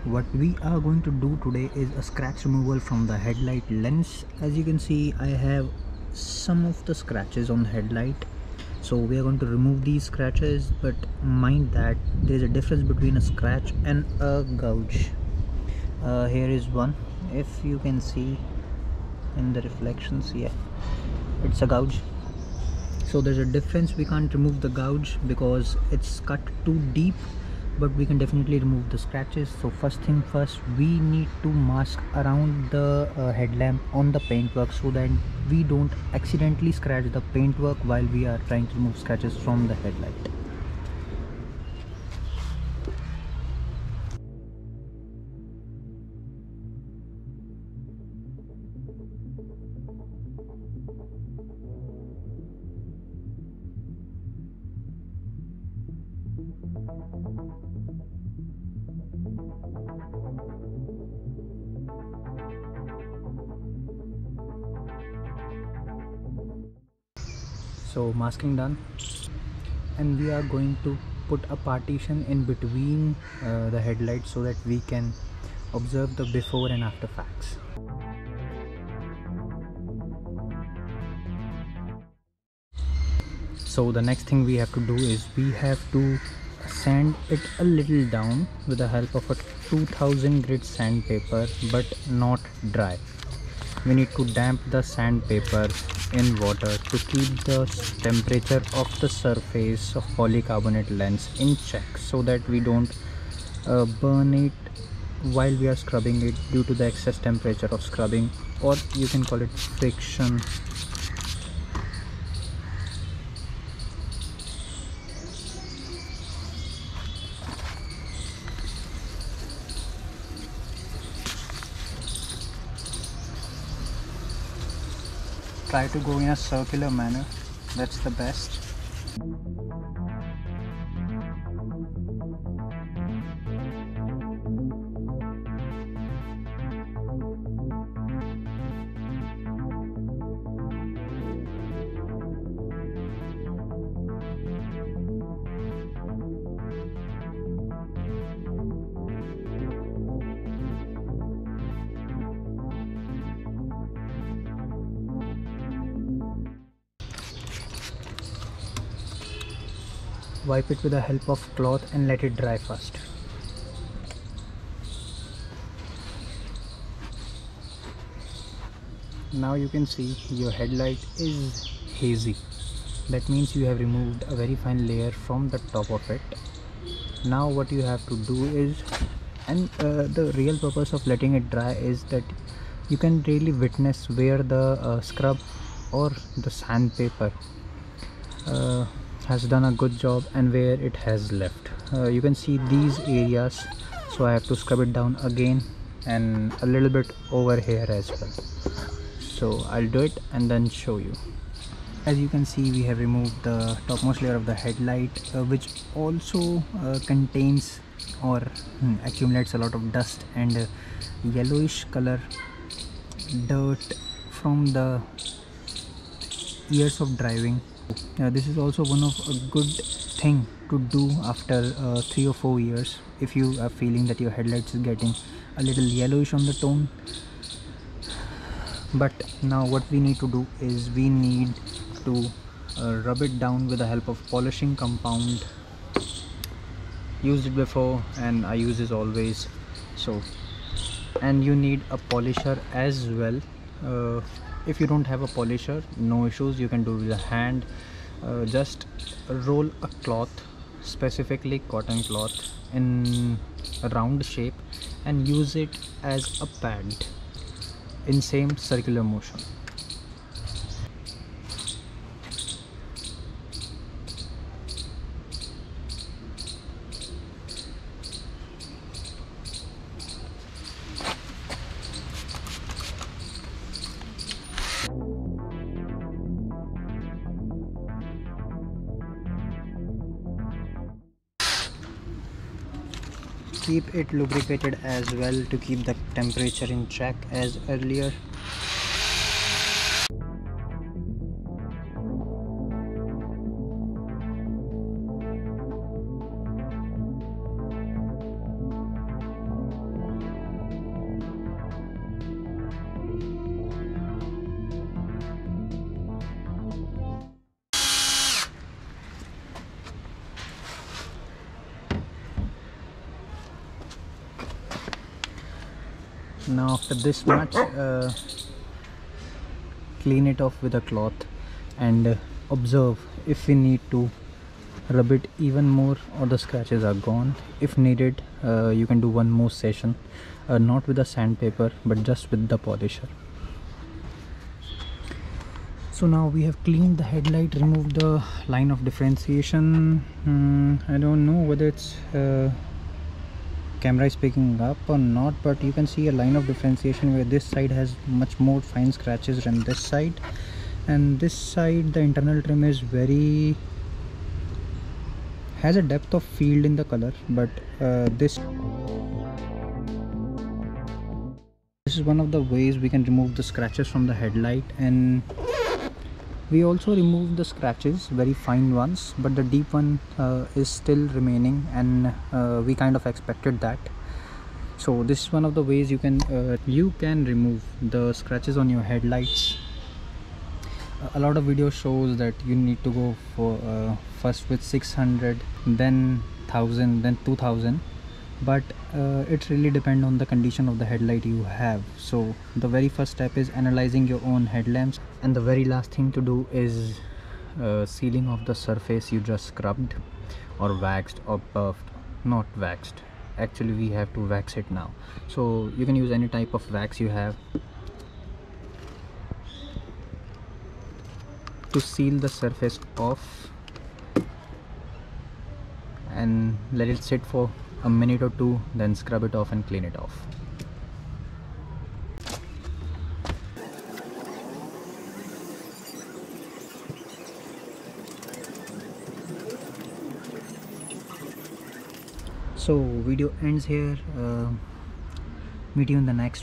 What we are going to do today is a scratch removal from the headlight lens. As you can see, I have some of the scratches on the headlight, so we are going to remove these scratches, but mind that there is a difference between a scratch and a gouge. Here is one. If you can see in the reflections, yeah, it's a gouge. So there's a difference. We can't remove the gouge because it's cut too deep, but we can definitely remove the scratches. So first thing first, we need to mask around the headlamp on the paintwork so that we don't accidentally scratch the paintwork while we are trying to remove scratches from the headlight. So masking done, and we are going to put a partition in between the headlights so that we can observe the before and after facts. So the next thing we have to do is we have to sand it a little down with the help of a 2000 grit sandpaper, but not dry. We need to damp the sandpaper in water to keep the temperature of the surface of polycarbonate lens in check, so that we don't burn it while we are scrubbing it due to the excess temperature of scrubbing, or you can call it friction. Try to go in a circular manner, that's the best. Wipe it with the help of cloth and let it dry first. Now you can see your headlight is hazy. That means you have removed a very fine layer from the top of it. Now what you have to do is, and the real purpose of letting it dry is that you can really witness where the scrub or the sandpaper has done a good job and where it has left. You can see these areas, so I have to scrub it down again and a little bit over here as well. So I'll do it and then show you. As you can see, we have removed the topmost layer of the headlight, which also contains or accumulates a lot of dust and yellowish color dirt from the years of driving. This is also one of a good thing to do after 3 or 4 years if you are feeling that your headlights is getting a little yellowish on the tone. But now what we need to do is we need to rub it down with the help of polishing compound. Used it before and I use this always. So, and you need a polisher as well. If you don't have a polisher, no issues, you can do it with a hand. Just roll a cloth, specifically cotton cloth, in a round shape and use it as a pad in same circular motion. Keep it lubricated as well to keep the temperature in check as earlier. Now after this much, clean it off with a cloth and observe if we need to rub it even more or the scratches are gone. If needed, you can do one more session, not with a sandpaper but just with the polisher. So now we have cleaned the headlight, removed the line of differentiation. I don't know whether it's camera is picking up or not, but you can see a line of differentiation where this side has much more fine scratches than this side, and this side the internal trim is has a depth of field in the color, but this is one of the ways we can remove the scratches from the headlight. And we also remove the scratches, very fine ones, but the deep one is still remaining, and we kind of expected that. So this is one of the ways you can remove the scratches on your headlights. A lot of video shows that you need to go for first with 600, then 1000, then 2000, but it really depends on the condition of the headlight you have. So the very first step is analyzing your own headlamps, and the very last thing to do is sealing off the surface you just scrubbed or waxed or buffed. Not waxed, actually we have to wax it now, so you can use any type of wax you have to seal the surface off and let it sit for a minute or two, then scrub it off and clean it off. So video ends here. Meet you in the next